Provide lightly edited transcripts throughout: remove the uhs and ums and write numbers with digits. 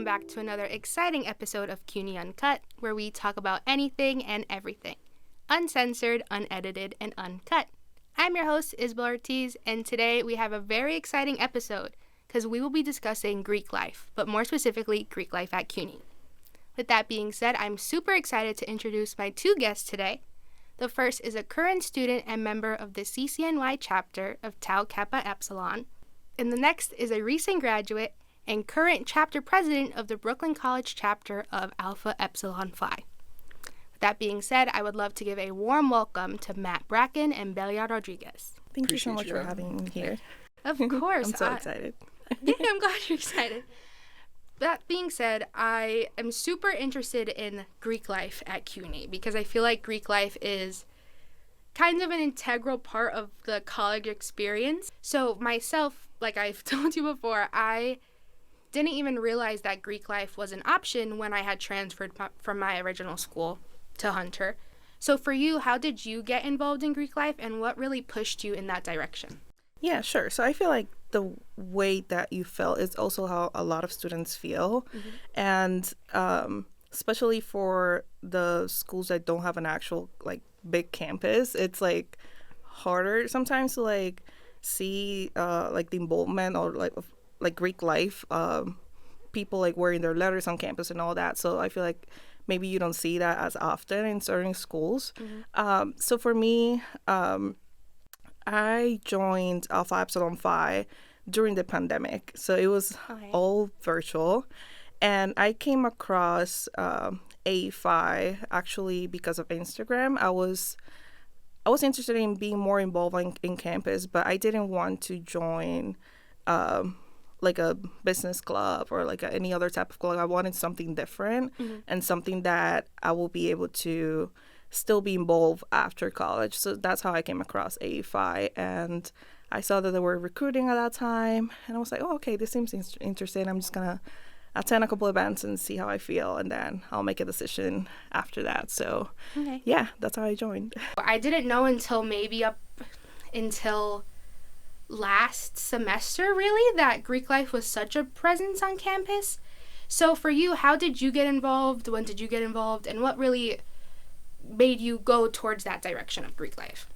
back to another exciting episode of CUNY Uncut, where we talk about anything and everything. Uncensored, unedited, and uncut. I'm your host, Isabel Ortiz, and today we have a very exciting episode because we will be discussing Greek life, but more specifically, Greek life at CUNY. With that being said, I'm super excited to introduce my two guests today. The first is a current student and member of the CCNY chapter of Tau Kappa Epsilon, and the next is a recent graduate and current chapter president of the Brooklyn College chapter of Alpha Epsilon Phi. With that being said, I would love to give a warm welcome to Matt Bracken and Belia Rodriguez. Thank you so much for having me here. Of course. I'm so excited. Yeah, I'm glad you're excited. That being said, I am super interested in Greek life at CUNY because I feel like Greek life is kind of an integral part of the college experience. So myself, like I've told you before, I didn't even realize that Greek life was an option when I had transferred from my original school to Hunter. So for you, how did you get involved in Greek life and what really pushed you in that direction? Yeah, sure. So I feel like the way that you felt is also how a lot of students feel. Mm-hmm. And especially for the schools that don't have an actual like big campus, it's like harder sometimes to like see like the involvement or like Greek life, people like wearing their letters on campus and all that. So I feel like maybe you don't see that as often in certain schools. Mm-hmm. So for me, I joined Alpha Epsilon Phi during the pandemic. So it was all virtual. And I came across A Phi actually because of Instagram. I was interested in being more involved in campus, but I didn't want to join like a business club or like any other type of club. I wanted something different and something that I will be able to still be involved after college. So that's how I came across AFI, and I saw that they were recruiting at that time, and I was like, oh, okay, this seems interesting. I'm just gonna attend a couple events and see how I feel, and then I'll make a decision after that. So yeah, that's how I joined. I didn't know until maybe up until last semester, really, that Greek life was such a presence on campus. So for you, how did you get involved? When did you get involved? And what really made you go towards that direction of Greek life?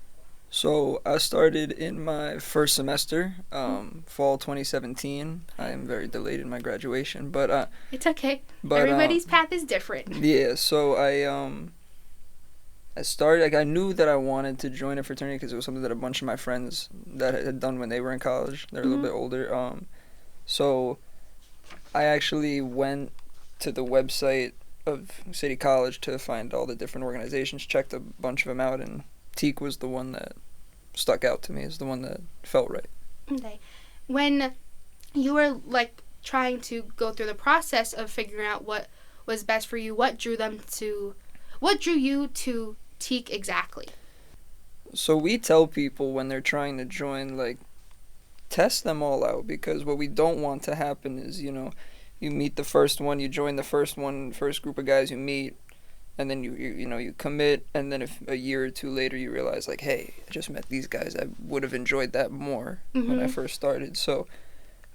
So I started in my first semester, fall 2017. I am very delayed in my graduation, but it's okay. But everybody's path is different. Yeah, so I started, like, I knew that I wanted to join a fraternity because it was something that a bunch of my friends that had done when they were in college. They're a little bit older. So I actually went to the website of City College to find all the different organizations, checked a bunch of them out, and TEAC was the one that stuck out to me, is the one that felt right. Okay. When you were, like, trying to go through the process of figuring out what was best for you, what drew you to TEAC exactly? So we tell people when they're trying to join, like, test them all out, because what we don't want to happen is, you meet the first one, you join the first group of guys you meet, and then you commit, and then if a year or two later you realize, like, hey, I just met these guys, I would have enjoyed that more when I first started. So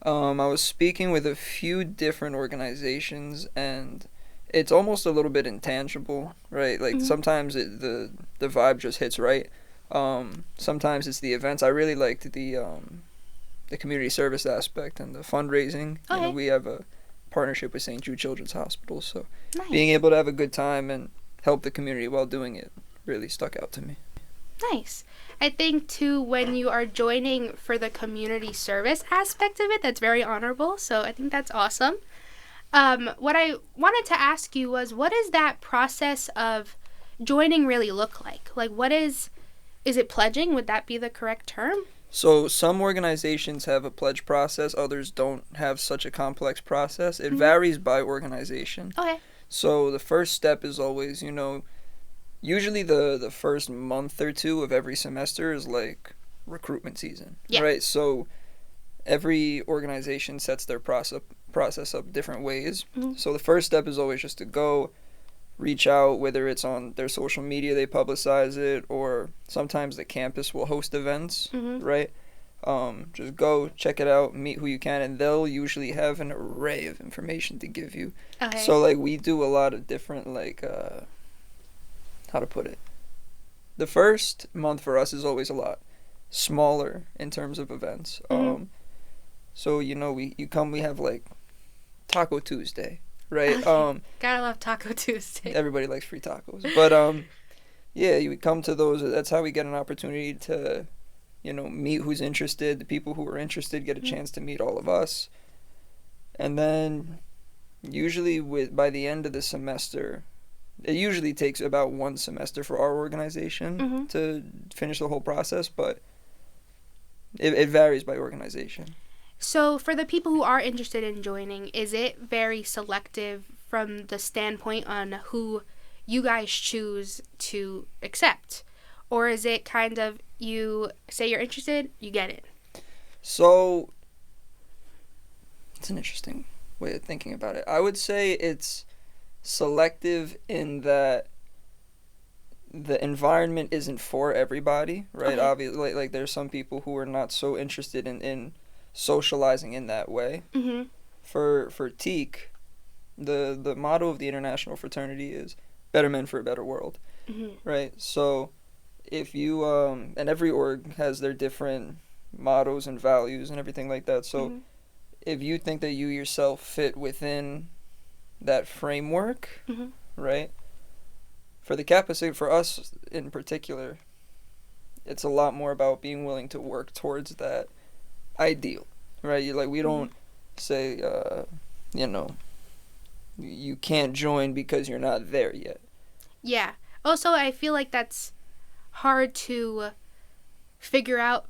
I was speaking with a few different organizations, and it's almost a little bit intangible, right? Like, sometimes the vibe just hits right. Sometimes it's the events. I really liked the community service aspect and the fundraising. Okay. We have a partnership with St. Jude Children's Hospital, so nice. Being able to have a good time and help the community while doing it really stuck out to me. Nice. I think, too, when you are joining for the community service aspect of it, that's very honorable, so I think that's awesome. What I wanted to ask you was, what does that process of joining really look like? Like, is it pledging? Would that be the correct term? So some organizations have a pledge process, others don't have such a complex process. It varies by organization. Okay. So the first step is always, usually the first month or two of every semester is like recruitment season, right? So every organization sets their process up different ways. So the first step is always just to go reach out, whether it's on their social media, they publicize it, or sometimes the campus will host events, right? Just go check it out, meet who you can, and they'll usually have an array of information to give you. Okay. So like we do a lot of different like how to put it. The first month for us is always a lot smaller in terms of events. So you know we have like Taco Tuesday, right? Okay. Gotta love Taco Tuesday. Everybody likes free tacos, but yeah, you would come to those. That's how we get an opportunity to, you know, meet who's interested. The people who are interested get a chance to meet all of us. And then usually by the end of the semester, it usually takes about 1 semester for our organization to finish the whole process, but it varies by organization. So for the people who are interested in joining, is it very selective from the standpoint on who you guys choose to accept? Or is it kind of, you say you're interested, you get it? So, it's an interesting way of thinking about it. I would say it's selective in that the environment isn't for everybody, right? Okay. Obviously, like there's some people who are not so interested in socializing in that way. For TEAC, the motto of the international fraternity is better men for a better world, right? So if you and every org has their different mottos and values and everything like that, so if you think that you yourself fit within that framework, right? For the Kappa Sigma, for us in particular, it's a lot more about being willing to work towards that ideal, right? We don't say you know, you can't join because you're not there yet. Yeah. Also, I feel like that's hard to figure out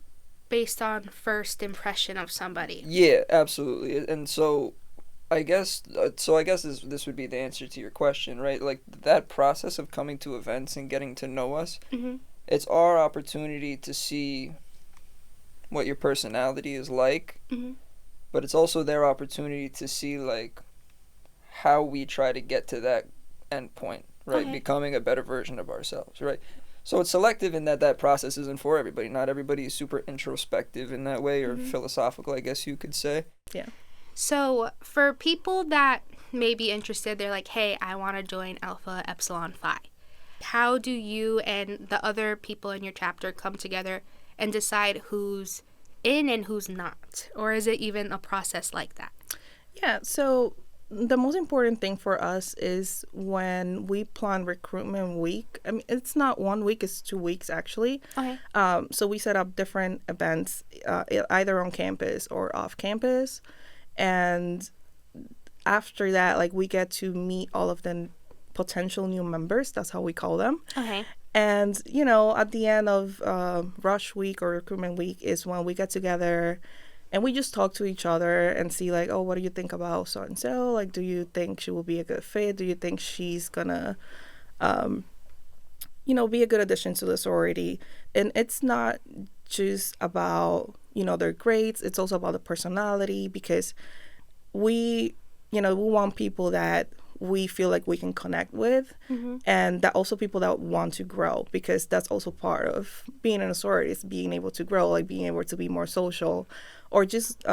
based on first impression of somebody. Yeah, absolutely. And so I guess this would be the answer to your question, right? Like that process of coming to events and getting to know us, it's our opportunity to see what your personality is like, but it's also their opportunity to see like how we try to get to that end point, right? Okay. Becoming a better version of ourselves, right? So it's selective in that process isn't for everybody. Not everybody is super introspective in that way, or philosophical, I guess you could say. Yeah. So for people that may be interested, they're like, hey, I want to join Alpha Epsilon Phi. How do you and the other people in your chapter come together and decide who's in and who's not? Or is it even a process like that? Yeah, so the most important thing for us is when we plan recruitment week. I mean, it's not 1 week, it's 2 weeks actually. Okay. So we set up different events, either on campus or off campus. And after that, like, we get to meet all of the potential new members. That's how we call them. Okay. And, you know, at the end of rush week or recruitment week is when we get together and we just talk to each other and see, like, oh, what do you think about so-and-so? Like, do you think she will be a good fit? Do you think she's gonna, you know, be a good addition to the sorority? And it's not just about, you know, their grades. It's also about the personality, because we want people that we feel like we can connect with, and that also people that want to grow, because that's also part of being in a sorority, is being able to grow, like being able to be more social, or just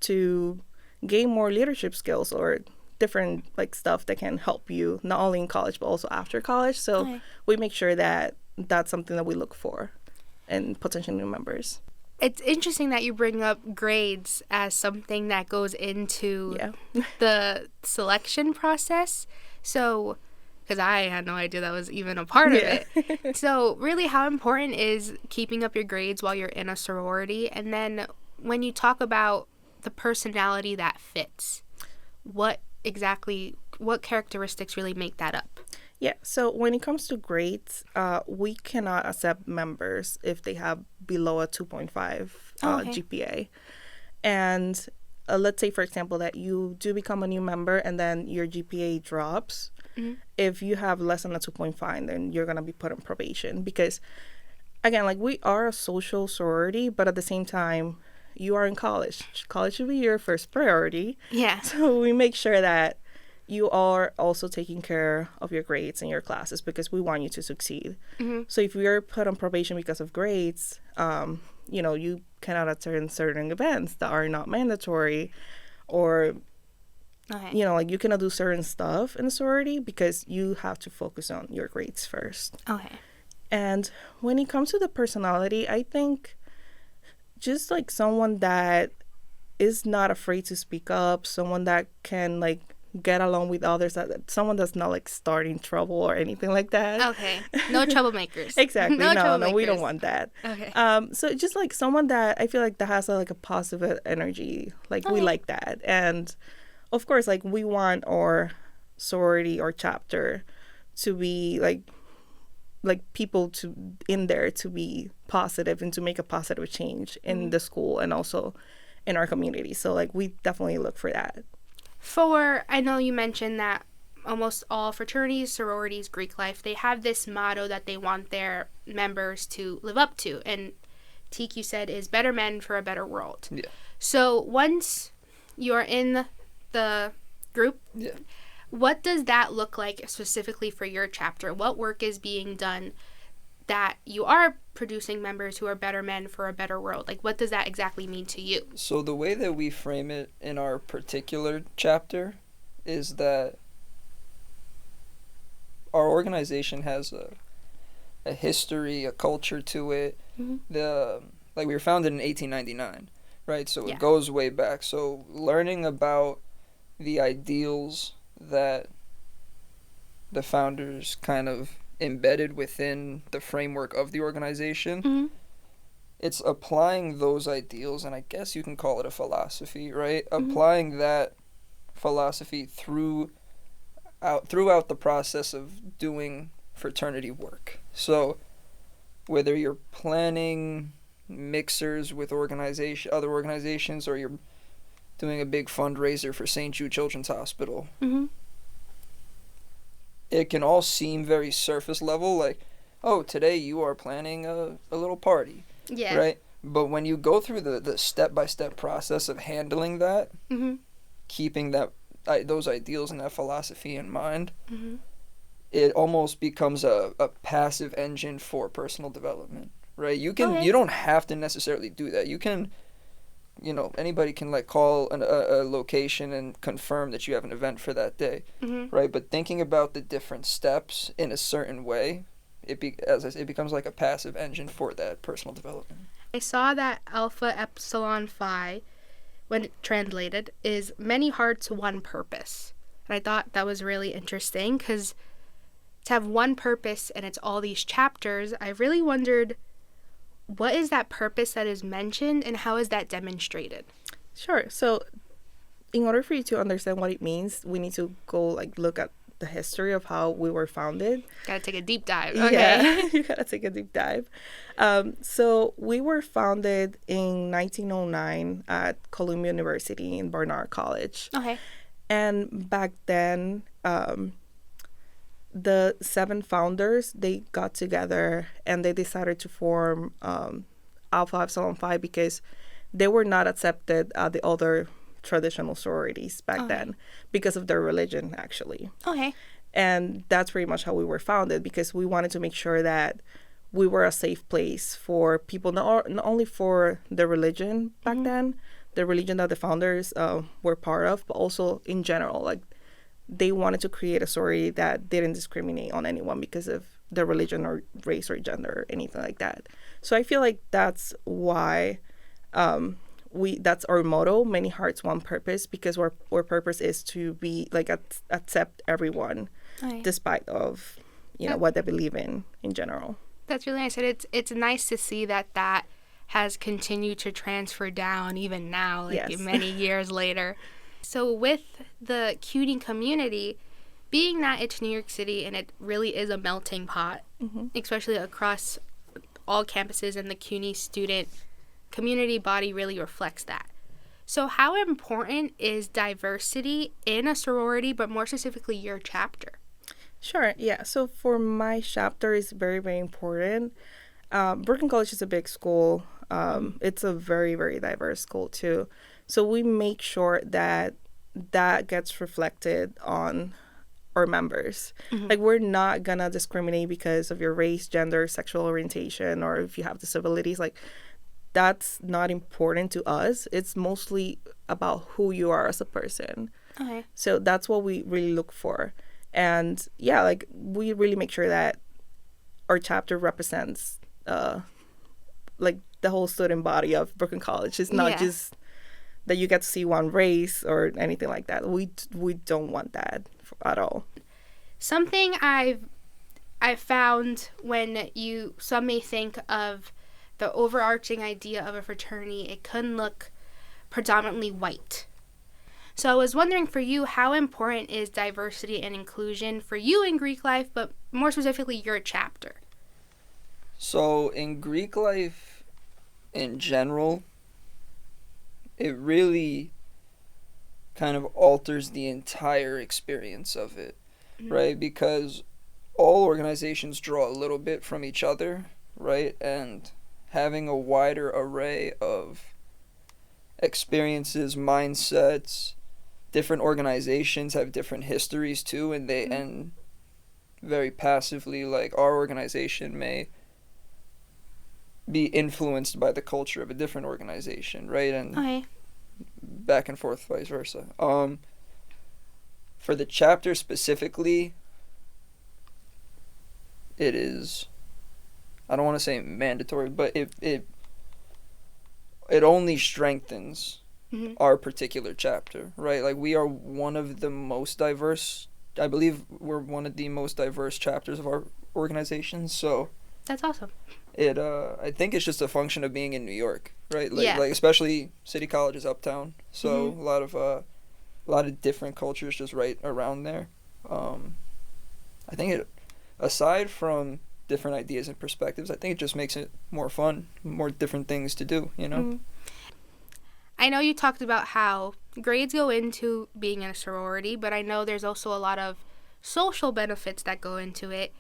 to gain more leadership skills or different like stuff that can help you not only in college but also after college. So we make sure that that's something that we look for in potential new members. It's interesting that you bring up grades as something that goes into the selection process. So, because I had no idea that was even a part of it. So, really, how important is keeping up your grades while you're in a sorority? And then when you talk about the personality that fits, what characteristics really make that up? Yeah, so when it comes to grades, we cannot accept members if they have below a 2.5 GPA. And let's say, for example, that you do become a new member and then your GPA drops. If you have less than a 2.5, then you're going to be put on probation. Because, again, like, we are a social sorority, but at the same time, you are in college. College should be your first priority. Yeah. So we make sure that you are also taking care of your grades in your classes, because we want you to succeed. So if you're put on probation because of grades, you cannot attend certain events that are not mandatory, or Okay. like you cannot do certain stuff in a sorority because you have to focus on your grades first. Okay. And when it comes to the personality, I think just like someone that is not afraid to speak up, someone that can like get along with others, that someone that's not like starting trouble or anything like that. Okay. No troublemakers. Exactly. No No, we don't troublemakers. want that. Okay. So just like someone that I feel like that has like a positive energy, like we Okay. like that. And of course, like we want our sorority or chapter to be like people to in there to be positive and to make a positive change in the school and also in our community. So like we definitely look for that. I know you mentioned that almost all fraternities, sororities, Greek life, they have this motto that they want their members to live up to. And TQ said is better men for a better world. Yeah. So once you're in the group, Yeah. what does that look like specifically for your chapter? What work is being done that you are producing members who are better men for a better world? Like, what does that exactly mean to you? So the way that we frame it in our particular chapter is that our organization has a history, a culture to it. Mhm. Like we were founded in 1899, right? So Yeah. it goes way back. So learning about the ideals that the founders kind of embedded within the framework of the organization, Mm-hmm. it's applying those ideals, and I guess you can call it a philosophy, right? Mhm. Applying that philosophy throughout the process of doing fraternity work. So whether you're planning mixers with other organizations, or you're doing a big fundraiser for St. Jude Children's Hospital, Mm-hmm. it can all seem very surface level, like, oh, today you are planning a little party, Yeah. right? But when you go through the step-by-step process of handling that, Mm-hmm. keeping those ideals and that philosophy in mind, Mm-hmm. it almost becomes a passive engine for personal development, right? You Okay. don't have to necessarily do that. You can, anybody can like call a location and confirm that you have an event for that day, Mm-hmm. right? But thinking about the different steps in a certain way, it becomes like a passive engine for that personal development. I saw that Alpha Epsilon Phi, when translated, is many hearts, one purpose. And I thought that was really interesting because to have one purpose and it's all these chapters, I really wondered, what is that purpose that is mentioned and how is that demonstrated? Sure. So in order for you to understand what it means, we need to go like look at the history of how we were founded. Gotta take a deep dive. Okay. Yeah, you gotta take a deep dive. So we were founded in 1909 at Columbia University in Barnard College. Okay. And back then, the 7 founders, they got together and they decided to form Alpha Epsilon Phi because they were not accepted at the other traditional sororities back then because of their religion, actually. Okay. And that's pretty much how we were founded, because we wanted to make sure that we were a safe place for people, not only for the religion back then, the religion that the founders were part of, but also in general. Like, they wanted to create a sorority that didn't discriminate on anyone because of their religion or race or gender or anything like that. So I feel like that's why that's our motto, many hearts, one purpose, because our purpose is to be like accept everyone despite of what they believe in general. That's really nice. And it's nice to see that has continued to transfer down even now, like Yes. many years later. So with the CUNY community, being that it's New York City and it really is a melting pot, especially across all campuses, and the CUNY student community body really reflects that. So how important is diversity in a sorority, but more specifically your chapter? Sure, yeah. So for my chapter, it's very, very important. Brooklyn College is a big school. It's a very, very diverse school too. So we make sure that gets reflected on our members. Like, we're not gonna discriminate because of your race, gender, sexual orientation, or if you have disabilities. Like, that's not important to us. It's mostly about who you are as a person. Okay. So that's what we really look for. And yeah, like we really make sure that our chapter represents like the whole student body of Brooklyn College. It's not just that you get to see one race or anything like that. We don't want that at all. Something I've found when some may think of the overarching idea of a fraternity, it can look predominantly white. So I was wondering for you, how important is diversity and inclusion for you in Greek life, but more specifically your chapter? So in Greek life in general, it really kind of alters the entire experience of it, right? Because all organizations draw a little bit from each other, right? And having a wider array of experiences, mindsets, different organizations have different histories too, and and very passively, like our organization may be influenced by the culture of a different organization, right? And back and forth, vice versa. For the chapter specifically, it is, I don't want to say mandatory, but it only strengthens our particular chapter, right? Like we are one of the most diverse, I believe we're one of the most diverse chapters of our organization, so that's awesome. I think it's just a function of being in New York, right? Like especially City College is uptown, so a lot of different cultures just right around there. I think it, aside from different ideas and perspectives, I think it just makes it more fun, more different things to do, you know? I know you talked about how grades go into being in a sorority, but I know there's also a lot of social benefits that go into it.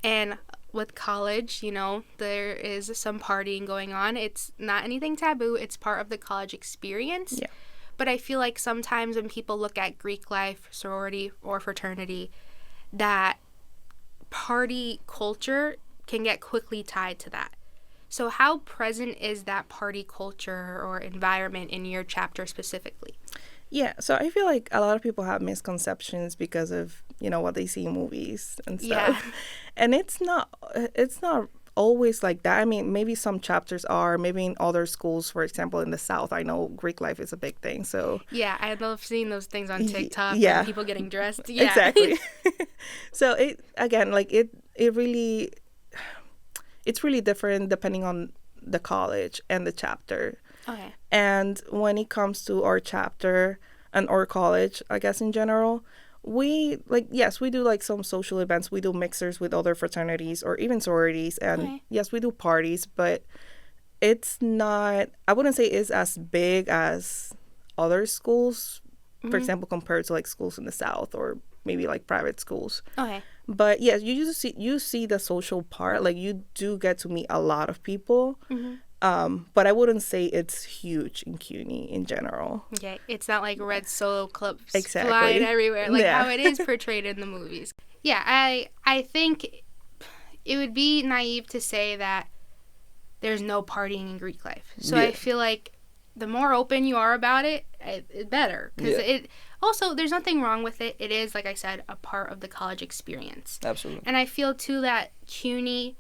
And with college, you know, there is some partying going on. It's not anything taboo. It's part of the college experience. Yeah. But I feel like sometimes when people look at Greek life, sorority, or fraternity, that party culture can get quickly tied to that. So how present is that party culture or environment in your chapter specifically? Yeah, so I feel like a lot of people have misconceptions because of, you know, what they see in movies and stuff. Yeah. And it's not always like that. I mean, maybe some chapters are, maybe in other schools, for example, in the South, I know Greek life is a big thing. So yeah, I love seeing those things on TikTok. Yeah. And people getting dressed. Yeah. Exactly. So it really, it's really different depending on the college and the chapter. Okay. And when it comes to our chapter and our college, I guess in general, we do like some social events. We do mixers with other fraternities or even sororities, and yes, we do parties, but it's not, I wouldn't say it's as big as other schools, for example, compared to like schools in the South or maybe like private schools. Okay. But yes, you see the social part. Like you do get to meet a lot of people. But I wouldn't say it's huge in CUNY in general. Okay, it's not like red solo clubs Exactly. flying everywhere, like how it is portrayed in the movies. Yeah, I think it would be naive to say that there's no partying in Greek life. So I feel like the more open you are about it, it's better. Because it also, there's nothing wrong with it. It is, like I said, a part of the college experience. Absolutely. And I feel, too, that CUNY,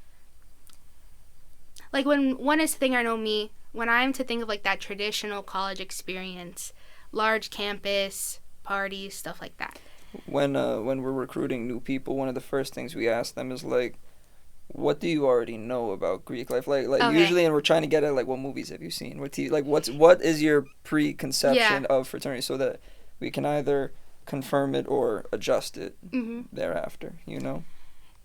like one is the thing I know me, when I'm to think of like that traditional college experience, large campus, parties, stuff like that. When we're recruiting new people, one of the first things we ask them is like, what do you already know about Greek life? Like usually, and we're trying to get at like, what movies have you seen? What is your preconception of fraternity, so that we can either confirm it or adjust it thereafter, you know?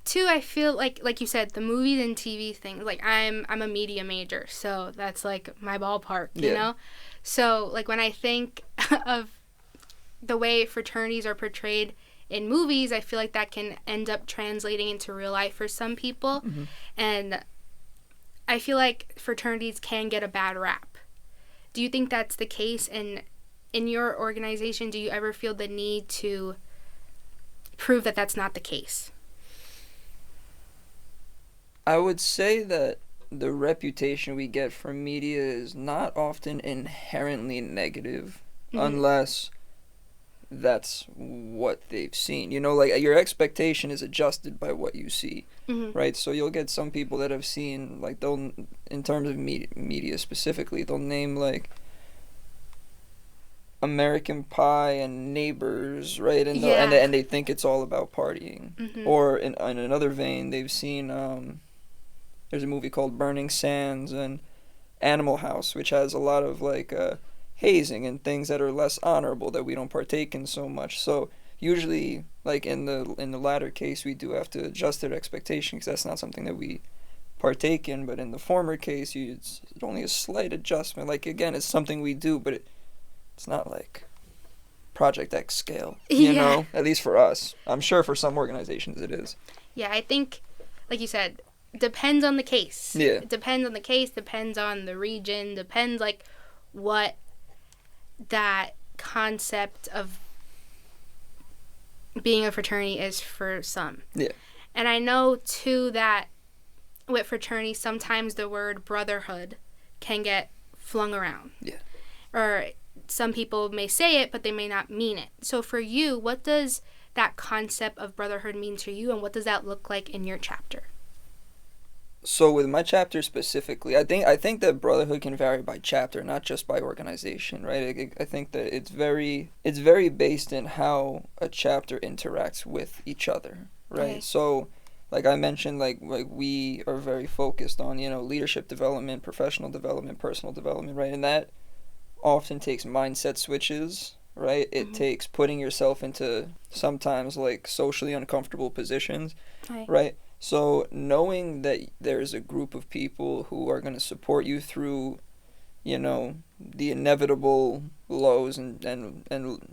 Two, I feel like you said, the movies and TV thing. Like I'm a media major, so that's like my ballpark, you know. So like when I think of the way fraternities are portrayed in movies, I feel like that can end up translating into real life for some people, and I feel like fraternities can get a bad rap. Do you think that's the case? And in your organization, do you ever feel the need to prove that that's not the case? I would say that the reputation we get from media is not often inherently negative, unless that's what they've seen. You know, like your expectation is adjusted by what you see, right? So you'll get some people that have seen, like, they'll, in terms of media specifically, they'll name like American Pie and Neighbors, right? And and they think it's all about partying. Or in another vein, they've seen there's a movie called Burning Sands and Animal House, which has a lot of like hazing and things that are less honorable that we don't partake in so much. So usually, like in the latter case, we do have to adjust their expectation because that's not something that we partake in. But in the former case, it's only a slight adjustment. Like, again, it's something we do, but it's not like Project X scale, you know, at least for us. I'm sure for some organizations it is. Yeah, I think, like you said, depends on the case. Yeah. It depends on the case, depends on the region, depends like what that concept of being a fraternity is for some. Yeah. And I know too that with fraternity, sometimes the word brotherhood can get flung around. Yeah. Or some people may say it, but they may not mean it. So for you, what does that concept of brotherhood mean to you, and what does that look like in your chapter? So with my chapter specifically, I think that brotherhood can vary by chapter, not just by organization, right? I think that it's very based in how a chapter interacts with each other, right? Okay. So, like I mentioned, like we are very focused on, you know, leadership development, professional development, personal development, right? And that often takes mindset switches, right? It takes putting yourself into sometimes like socially uncomfortable positions, right? So knowing that there's a group of people who are going to support you through, you know, the inevitable lows and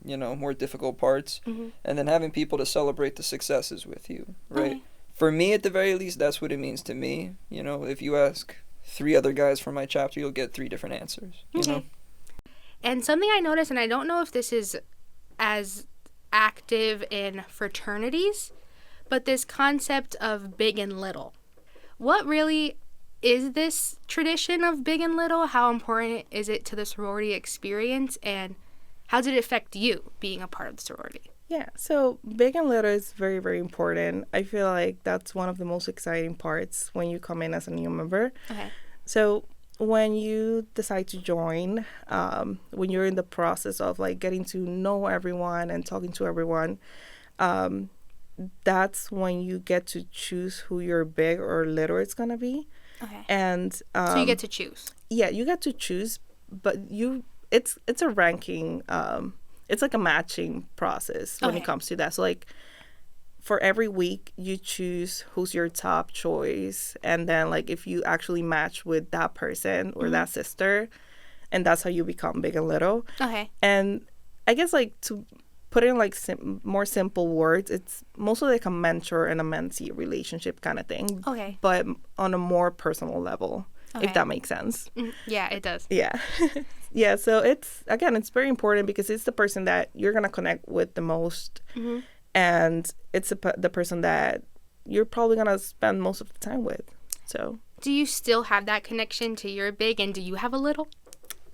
you know, more difficult parts, and then having people to celebrate the successes with you, right? For me, at the very least, that's what it means to me. You know, if you ask 3 other guys from my chapter, you'll get 3 different answers, you know? And something I noticed, and I don't know if this is as active in fraternities, but this concept of big and little. What really is this tradition of big and little? How important is it to the sorority experience? And how did it affect you being a part of the sorority? Yeah, so big and little is very, very important. I feel like that's one of the most exciting parts when you come in as a new member. Okay. So when you decide to join, when you're in the process of like getting to know everyone and talking to everyone, that's when you get to choose who your big or little it's gonna be. Okay. And so you get to choose. Yeah, you get to choose, but it's a ranking. It's like a matching process when it comes to that. So like for every week you choose who's your top choice, and then like if you actually match with that person or that sister, and that's how you become big and little. Okay. And I guess like to put it in like more simple words, it's mostly like a mentor and a mentee relationship kind of thing. Okay. But on a more personal level, if that makes sense. Yeah, it does. Yeah. Yeah, so it's very important because it's the person that you're going to connect with the most. And it's the person that you're probably going to spend most of the time with. So, do you still have that connection to your big, and do you have a little?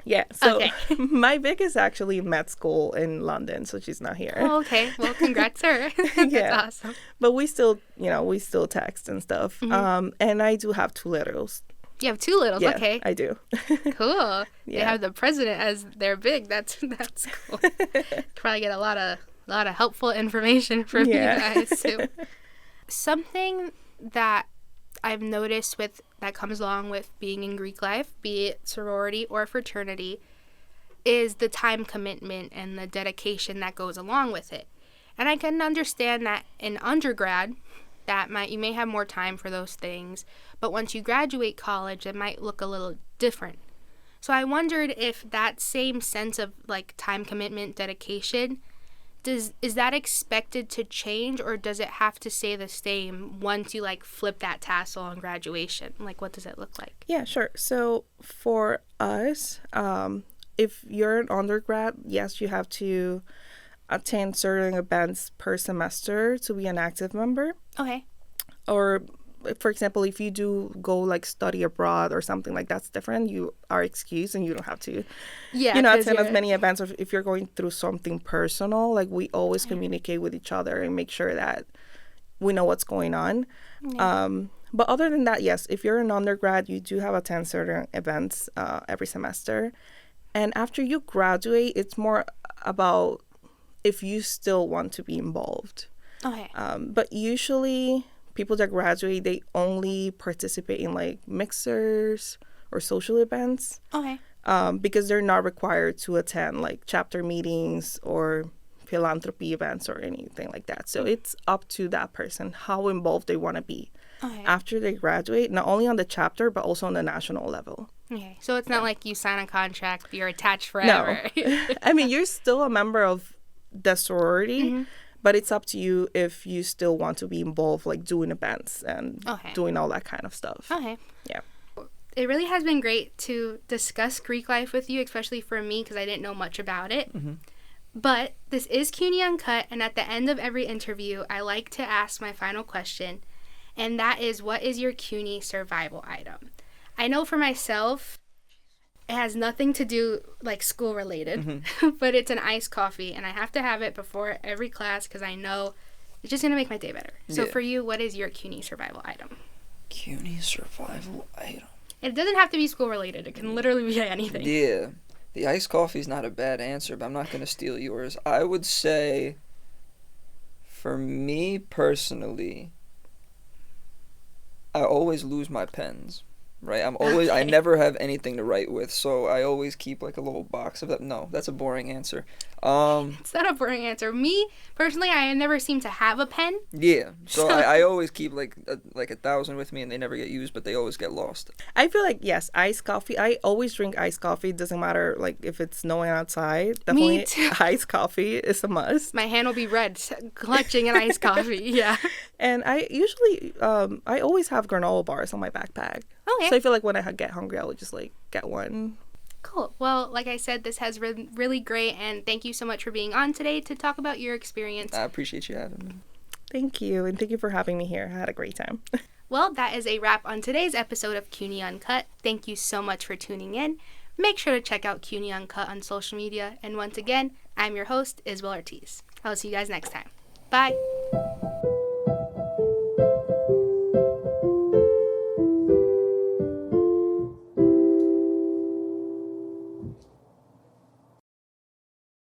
Yeah, so my big is actually in med school in London, so she's not here. Oh, okay. Well, congrats her. That's awesome. But we still text and stuff. And I do have 2 littles. You have 2 littles, okay. I do. Cool. They have the president as their big. That's cool. Probably get a lot of helpful information from you guys too. Something that I've noticed that comes along with being in Greek life, be it sorority or fraternity, is the time commitment and the dedication that goes along with it. And I can understand that in undergrad, you may have more time for those things, but once you graduate college, it might look a little different. So I wondered if that same sense of like time commitment, dedication, is that expected to change, or does it have to stay the same once you like flip that tassel on graduation? Like, what does it look like? Yeah, sure. So for us, if you're an undergrad, yes, you have to attend certain events per semester to be an active member. Okay. Or for example, if you do go like study abroad or something like that's different, you are excused and you don't have to, attend as many events. Or if you're going through something personal, like we always communicate with each other and make sure that we know what's going on. But other than that, yes, if you're an undergrad, you do have to attend certain events every semester. And after you graduate, it's more about if you still want to be involved. Okay. But usually people that graduate, they only participate in like mixers or social events. Okay. Because they're not required to attend like chapter meetings or philanthropy events or anything like that. So it's up to that person how involved they want to be after they graduate, not only on the chapter, but also on the national level. Okay. So it's not like you sign a contract, you're attached forever. No. I mean, you're still a member of the sorority, but it's up to you if you still want to be involved, like doing events and doing all that kind of stuff. Okay. Yeah. It really has been great to discuss Greek life with you, especially for me, because I didn't know much about it. But this is CUNY Uncut, and at the end of every interview, I like to ask my final question, and that is, what is your CUNY survival item? I know for myself, it has nothing to do, like, school-related, but it's an iced coffee, and I have to have it before every class because I know it's just going to make my day better. So for you, what is your CUNY survival item? CUNY survival item. It doesn't have to be school-related. It can literally be anything. Yeah. The iced coffee is not a bad answer, but I'm not going to steal yours. I would say, for me personally, I always lose my pens, right? I never have anything to write with, so I always keep like a little box of that. No, that's a boring answer. It's not a boring answer. Me, personally, I never seem to have a pen. Yeah, so I always keep like 1,000 with me, and they never get used, but they always get lost. I feel like, yes, iced coffee. I always drink iced coffee. It doesn't matter like if it's snowing outside. Definitely, me too. Iced coffee is a must. My hand will be red, clutching an iced coffee. Yeah. And I usually, I always have granola bars on my backpack. Okay. So I feel like when I get hungry, I would just like get one. Cool. Well, like I said, this has been really great, and thank you so much for being on today to talk about your experience. I appreciate you having me. Thank you, and thank you for having me here. I had a great time. Well, that is a wrap on today's episode of CUNY Uncut. Thank you so much for tuning in. Make sure to check out CUNY Uncut on social media, and once again, I'm your host, Isabel Ortiz. I'll see you guys next time. Bye!